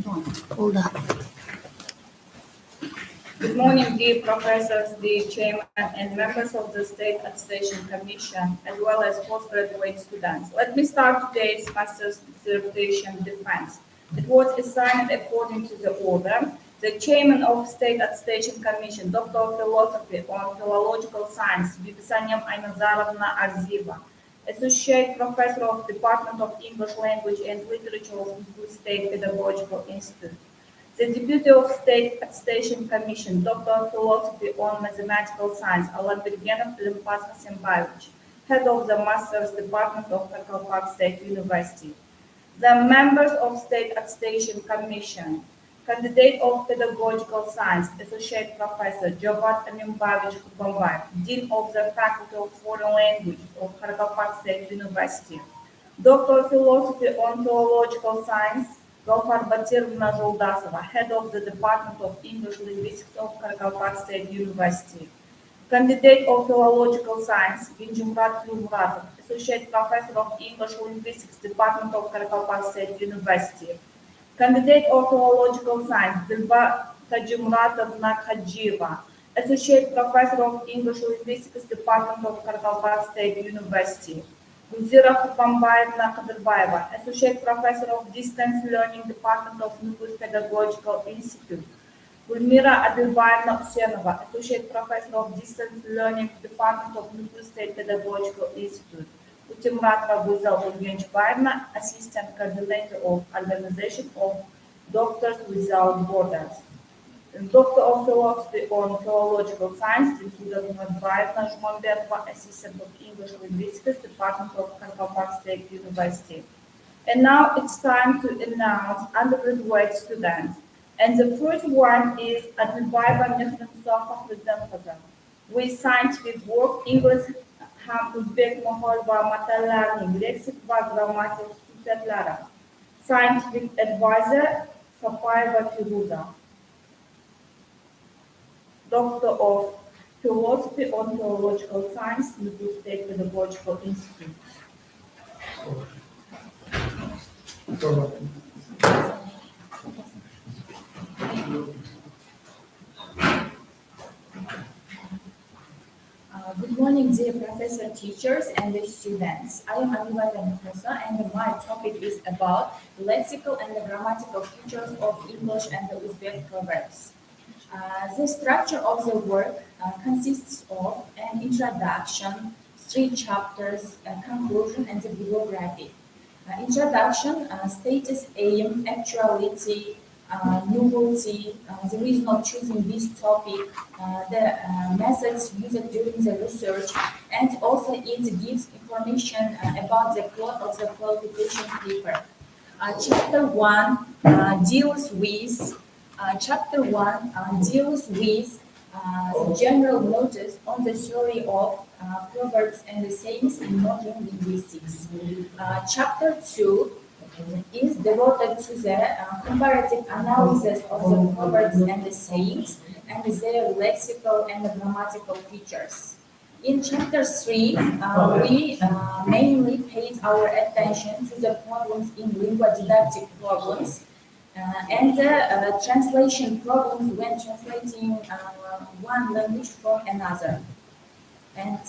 Hold up. Good morning, dear professors, dear chairman, and members of the State Attestation Commission, as well as postgraduate students. Let me start today's master's dissertation defense. It was assigned according to the order. The chairman of State Attestation Commission, Doctor of Philosophy on Philological Science, Bibisanyam Aynazarovna Arziva, Associate Professor of Department of English Language and Literature of Inglis State Pedagogical Institute. The Deputy of State Attestation Commission, Doctor of Philosophy on Mathematical Science, Alanbergenov Limpas Hasembayevich, Head of the Master's Department of Karkalpak State University. The members of State Attestation Commission, Candidate of Pedagogical Science, Associate Professor Jovat Amimbayevich Kubambayev, Dean of the Faculty of Foreign Languages of Karkalpak State University. Doctor of Philosophy on Philological Science, Gauhar Batirvna Joldasova, Head of the Department of English Linguistics of Karkalpak State University. Candidate of Philological Science, Vinjumrat Lumratov, Associate Professor of English Linguistics, Department of Karkalpak State University. Candidate of Philological Science, Dilba Tajimuratovna Khajieva, Associate Professor of English Linguistics, Department of Karkalpak State University. Gulzira Kubambayevna Kadirbayeva, Associate Professor of Distance Learning, Department of Inglis Pedagogical Institute. Gulmira Adilbayevna Usenova, Associate Professor of Distance Learning, Department of Inglis State Pedagogical Institute. Utimrat Raguza Ulgenchbayevna, Assistant Coordinator of Organization of Doctors Without Borders. Doctor of Philosophy on Philological Science, Dilkudovna Jumamberova, Assistant of English Linguistics, Department of Karkalpak State University. And now it's time to announce undergraduate students. And the first one is Adilbayeva Mehmetsofa Lidemkhaza, with scientific work, English, Ham Uzbek Moholva Matalarning, Lexikva Grammatic Susetlara. Scientific advisor, Safaeva Firuza. Doctor of Philosophy on Philological Science, Inglis State Pedagogical Institute. Good morning, dear professor, teachers, and the students. I am Anivaya Mukhasa, and my topic is about lexical and grammatical features of English and the Uzbek proverbs. The structure of the work consists of an introduction, 3 chapters, a conclusion, and the bibliography. Introduction, status, aim, actuality, novelty, the reason of choosing this topic, the methods used during the research, and also it gives information about the plot of the qualification paper. Chapter 1 deals with the general notice on the theory of proverbs and the sayings in modern linguistics. Chapter 2 is devoted to the comparative analysis of the proverbs and the sayings and their lexical and grammatical features. In chapter 3, we mainly paid our attention to the problems in linguodidactic problems and the translation problems when translating one language from another. And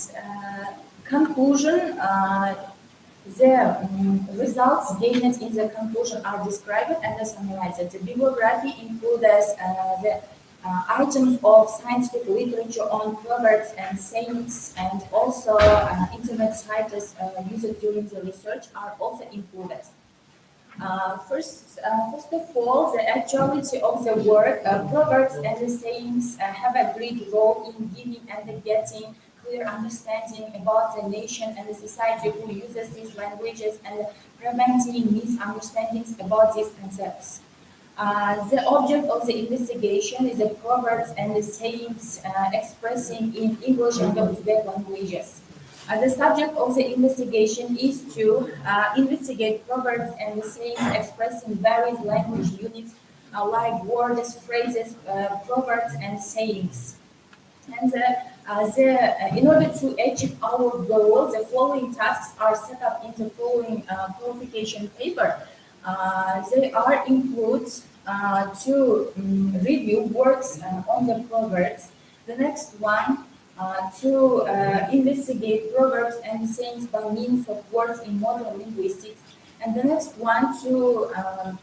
conclusion, the results gained in the conclusion are described and summarized. The bibliography includes the items of scientific literature on proverbs and sayings, and also internet sites used during the research are also included. First of all, the actuality of the work, proverbs and the sayings have a great role in giving and getting clear understanding about the nation and the society who uses these languages and preventing misunderstandings about these concepts. The object of the investigation is the proverbs and the sayings expressing in English and the Uzbek languages. The subject of the investigation is to investigate proverbs and the sayings expressing various language units like words, phrases, proverbs, and sayings. And in order to achieve our goal, the following tasks are set up in the following qualification paper. They are include to review works on the proverbs. The next one to investigate proverbs and sayings by means of words in modern linguistics. And the next one to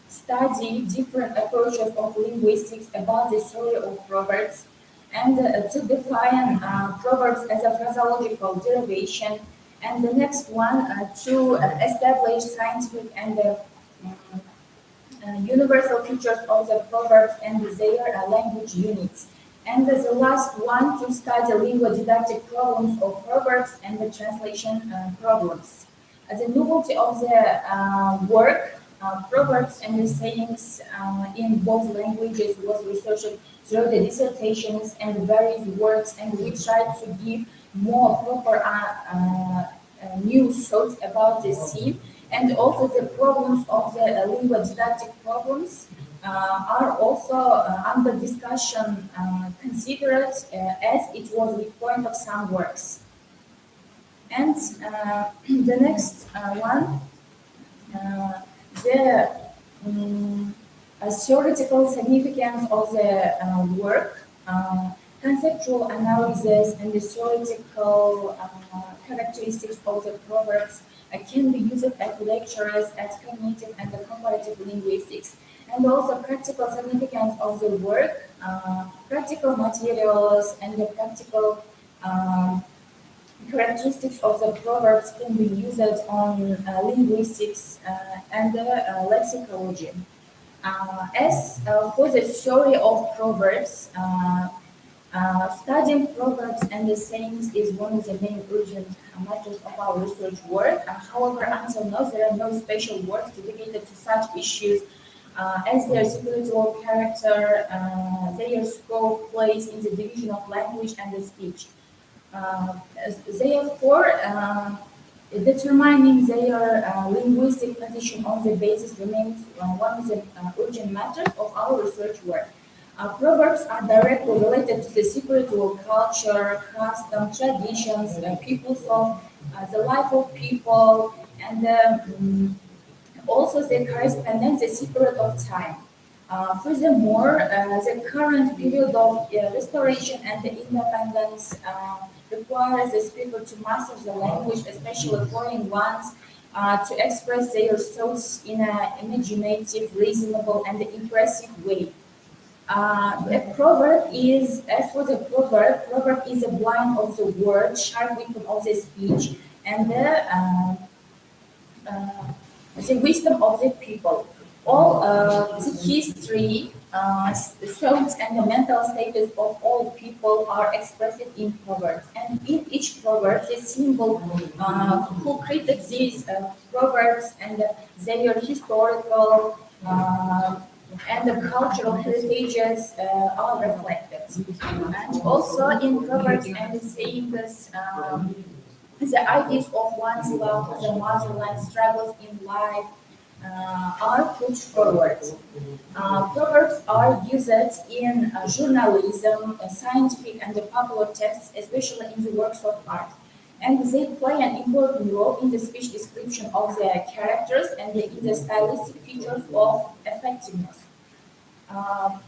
study different approaches of linguistics about the story of proverbs and to define proverbs as a phraseological derivation. And the next one to establish scientific and universal features of the proverbs and their language units. And the last one to study linguodidactic problems of proverbs and the translation problems. The novelty of the work, proverbs and the sayings in both languages was researched through the dissertations and various works, and we tried to give more proper new thoughts about the theme, and also the problems of the linguodidactic problems are also under discussion, considered as it was the point of some works. And the next one, the theoretical significance of the work, conceptual analysis, and the theoretical characteristics of the proverbs can be used at lectures at cognitive and the comparative linguistics, and also practical significance of the work, practical materials, and the practical characteristics of the proverbs can be used on linguistics and lexicology. As for the theory of proverbs, studying proverbs and the sayings is one of the main urgent matters of our research work. However, until now, there are no special works dedicated to such issues as their spiritual character, their scope, place in the division of language and the speech. Therefore, determining their linguistic position on the basis remains one of the urgent matters of our research work. Proverbs are directly related to the spiritual culture, custom, traditions, peoples of the life of people, and also they correspond the spirit of time. Furthermore, the current period of restoration and the independence requires the speaker to master the language, especially foreign ones, to express their thoughts in an imaginative, reasonable, and impressive way. A proverb is, as for the proverb is a blind of the word, sharp weapon of the speech, and the wisdom of the people. All the history, thoughts, and the mental status of all people are expressed in proverbs. And in each proverb, the symbol who created these proverbs and their historical and the cultural heritages are reflected. And also in proverbs and sayings, the ideas of one's love for the motherland, struggles in life, are put forward. Proverbs are used in journalism, scientific, and the popular texts, especially in the works of art. And they play an important role in the speech description of the characters and in the stylistic features of effectiveness. Uh,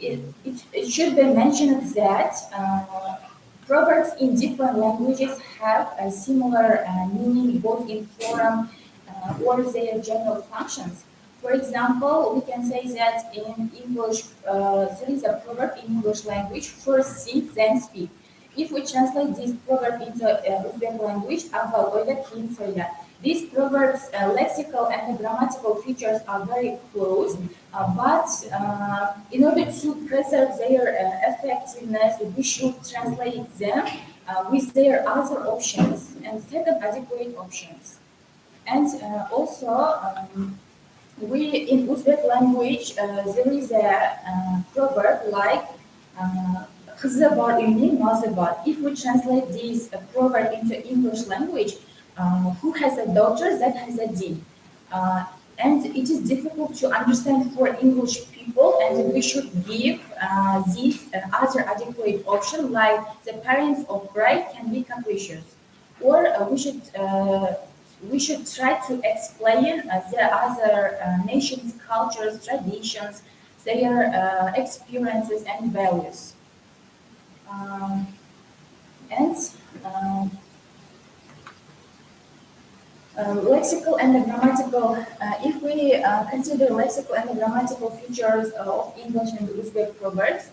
it should be mentioned that proverbs in different languages have a similar meaning both in form or their general functions. For example, we can say that in English, there is a proverb in English language, first think, then speak. If we translate this proverb into Uzbek language, these proverbs' lexical and grammatical features are very close, but in order to preserve their effectiveness, we should translate them with their other options and second adequate options. And also, we in Uzbek language there is a proverb like "Kızı var ünlü, nazı var." If we translate this proverb into English language, who has a daughter that has a dean, and it is difficult to understand for English people, and we should give these other adequate option like the parents of bride can be capricious, or we should we should try to explain the other nations' cultures, traditions, their experiences and values. Um, and um, Lexical and grammatical, if we consider lexical and grammatical features of English and Uzbek proverbs,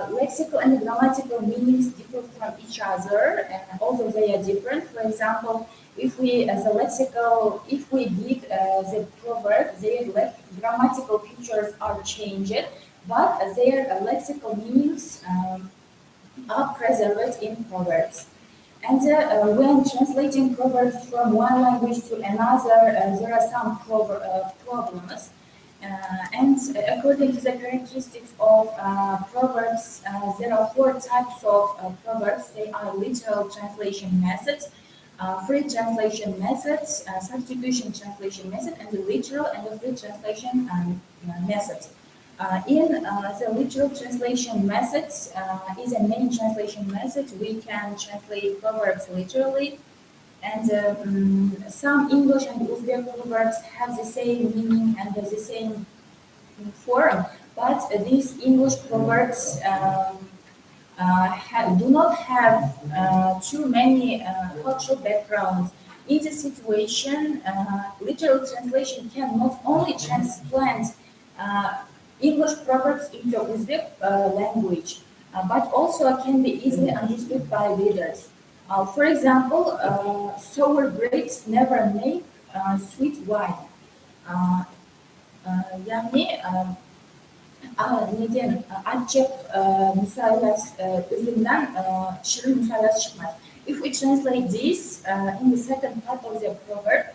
lexical and grammatical meanings differ from each other, and although they are different. For example, if we, as a lexical, if we give the proverb, their grammatical features are changed, but their lexical meanings are preserved in proverbs. And when translating proverbs from one language to another, there are some problems. And according to the characteristics of proverbs, there are four types of proverbs. They are literal translation methods, free translation methods, substitution translation method, and the literal and the free translation methods. In the literal translation methods is a main translation method. We can translate proverbs literally, and some English and Uzbek proverbs have the same meaning and the same form, but these English proverbs do not have too many cultural backgrounds. In this situation, literal translation can not only transplant English proverbs into Uzbek language, but also can be easily understood by readers. For example, sour grapes never make sweet wine. Uh, Yani neden acep müsalas üzümden şirin müsalas çıkmaz. If we translate this in the second part of the proverb,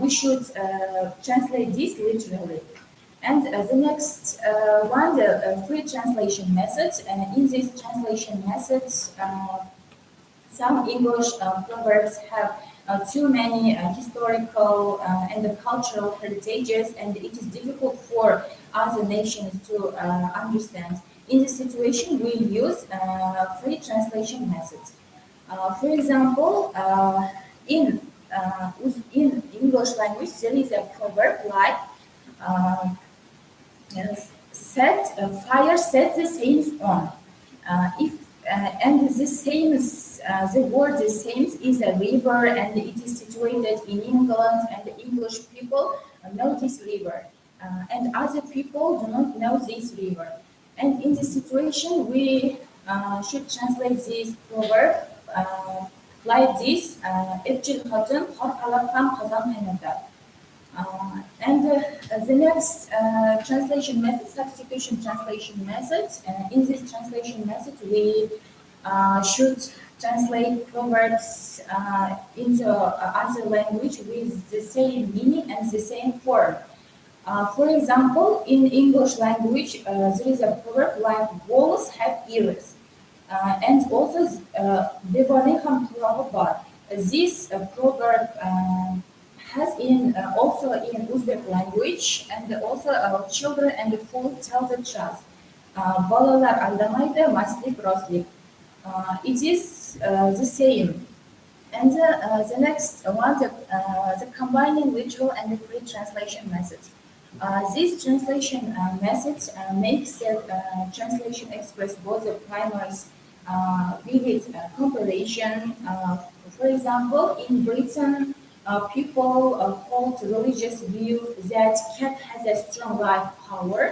we should translate this literally. And the next one, the free translation method. In this translation method, some English proverbs have too many historical and cultural heritages, and it is difficult for other nations to understand. In this situation, we use free translation methods. For example, in English language, there is a proverb like fire sets the sails on. If and the Thames, the word the Thames is a river, and it is situated in England, and the English people know this river, and other people do not know this river. And in this situation, we should translate this proverb like this: "Evcil hatun halkalardan kazan heneder." And the next translation method, substitution translation method. In this translation method, we should translate proverbs into other language with the same meaning and the same form. For example, in English language, there is a proverb like "Wolves have ears," and also "Devaneham Proverb." This proverb has also in Uzbek language, and also children and the fool tell the truth. Balalar aldamaydı, maslik roslik. It is the same. And the next one, the combining literal and the free translation method. This translation method makes the translation express both the primaries vivid comparison. For example, in Britain, people hold religious view that cat has a strong life power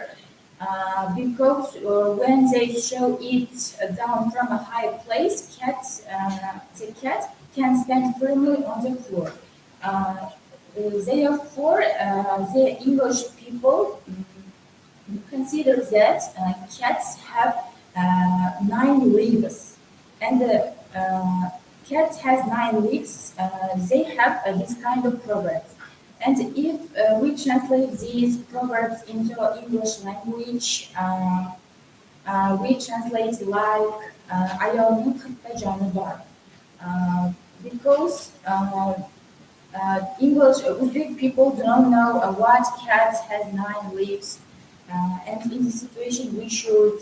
because when they throw it down from a high place, the cat can stand firmly on the floor. Therefore, the English people consider that cats have 9 lives, and cat has 9 lives. They have this kind of proverbs. And if we translate these proverbs into English language, we translate like "Ayağının 40 canı var," because English Uzbek people do not know what cat has 9 lives, and in this situation we should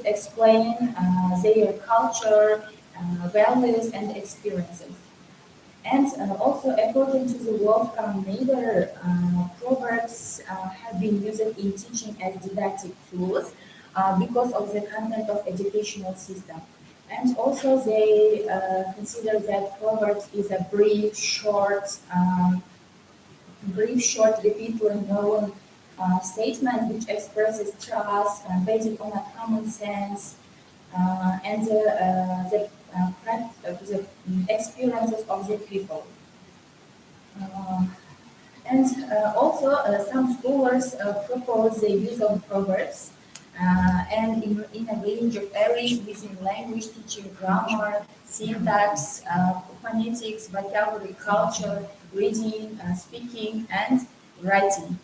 explain their culture, values, and experiences. And also, according to the Wolfgang Mader, proverbs have been used in teaching as didactic tools because of the content of educational system. And also, they consider that proverbs is a brief, short, repeatedly known statement which expresses trust based on a common sense and the experiences of the people. Uh, and also, some scholars propose the use of proverbs and in a range of areas within language teaching, grammar, syntax, phonetics, vocabulary, culture, reading, speaking, and writing.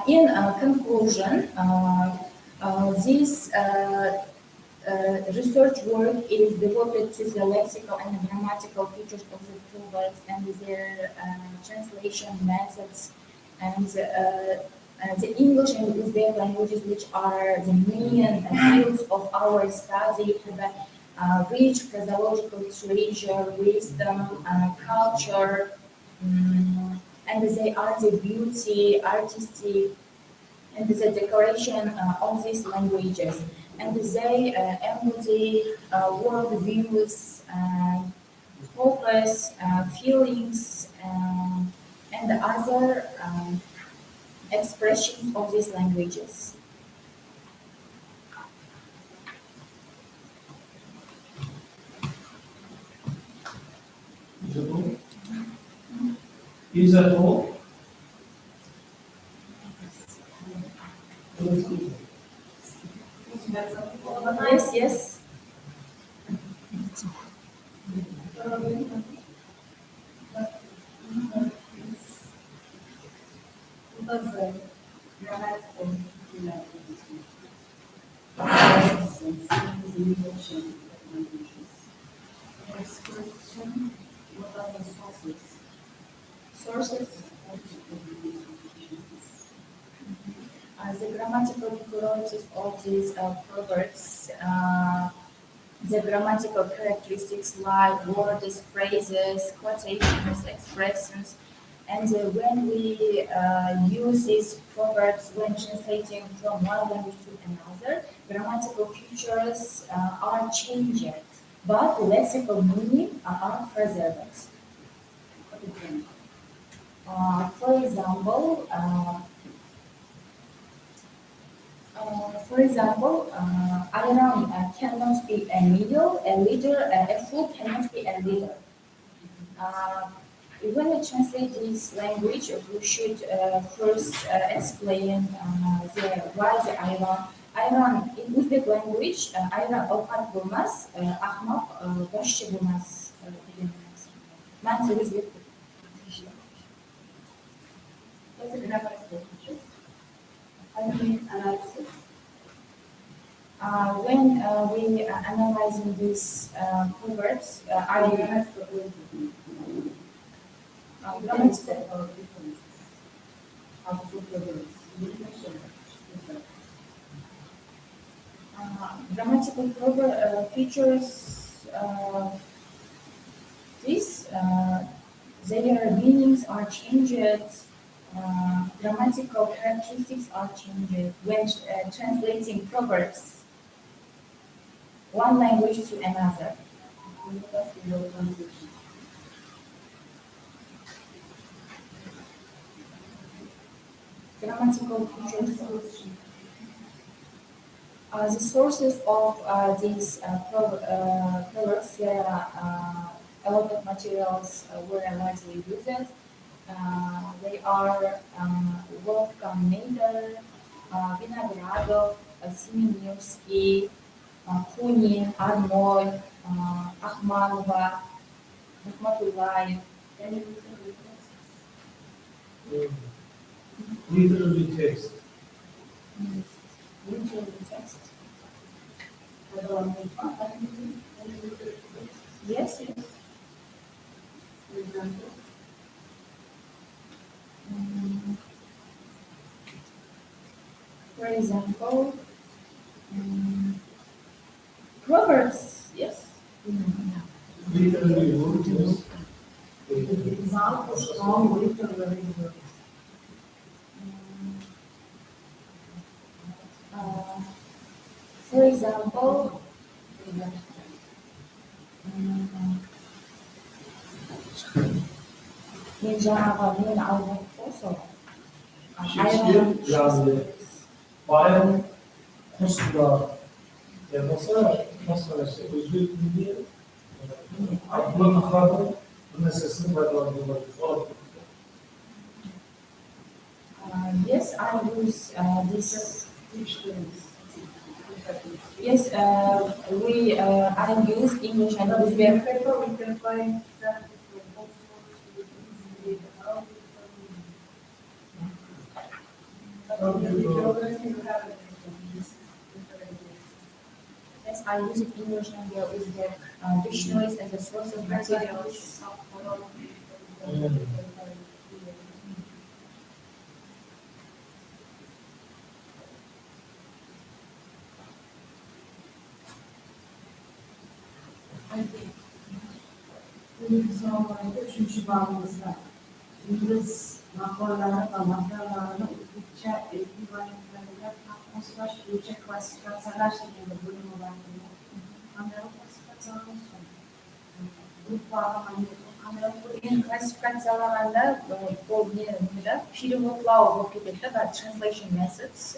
In conclusion, this research work is devoted to the lexical and grammatical features of the proverbs and their translation methods and the English and Uzbek languages, which are the main fields of our study, have a rich phraseological treasure, wisdom, culture, and they are the beauty, artistic, and the decoration of these languages. And they embody world views, hopes, feelings, and other expressions of these languages. Is that all? Is that all? Yes, yes. Next question, what are the sources? Sources. Of The grammatical peculiarities of these proverbs, the grammatical characteristics like words, phrases, quotations, expressions, and when we use these proverbs when translating from one language to another, grammatical features are changed, but lexical meaning are preserved. For example, iron cannot be a middle, a leader, a fool cannot be a leader. Uh, when we translate this language, we should first explain why the iron. Iron in Uzbek language, iron ovqat bo'lmas, ahmoq boshchi bo'lmas degan narsa. Man Uzbek. What's the grammatical features? I mean analysis. When we are analyzing these proverbs, are you Grammatical grammatical? or differences. How to progress. Grammatical features, this, their meanings are changed, grammatical characteristics are changed when translating proverbs one language to another. Grammatical features. The sources of these proverbs, there are a lot of materials were widely used. They are Wolfgang Mader, Vinogradov, Semeniewski, Kunin, Arnold, Akhmalova, Rahmatullahi. Literally text. Literary text. Yes, yes. For example, Mm, For example, Proverbs, yes. literary word is Example, strong literary word. For example, men I'll also. Shakespeare yani bayan Kostra yapasa mesela işte özgür diye aklına kadar bu nesnesini bırakılır. Yes, I use this. Yes, I use English and But in the Uzbek. paper, we can find examples from all sources, easily, how we But in the bibliography, you have it in these different ways. Yes, I use it English and Uzbek dictionaries as a source of materials. Bizim olayda üçüncü bağımızda İngiliz raporlarına ve materyalarına Türkçe ekvivalentlerinde atmosfer Türkçe klasifikasyonlar şeklinde bölüm olaylarında kamera klasifikasyonları grup bağlamayı In классификациялағанда бұл не film o'qlov болып кетеді да translation methods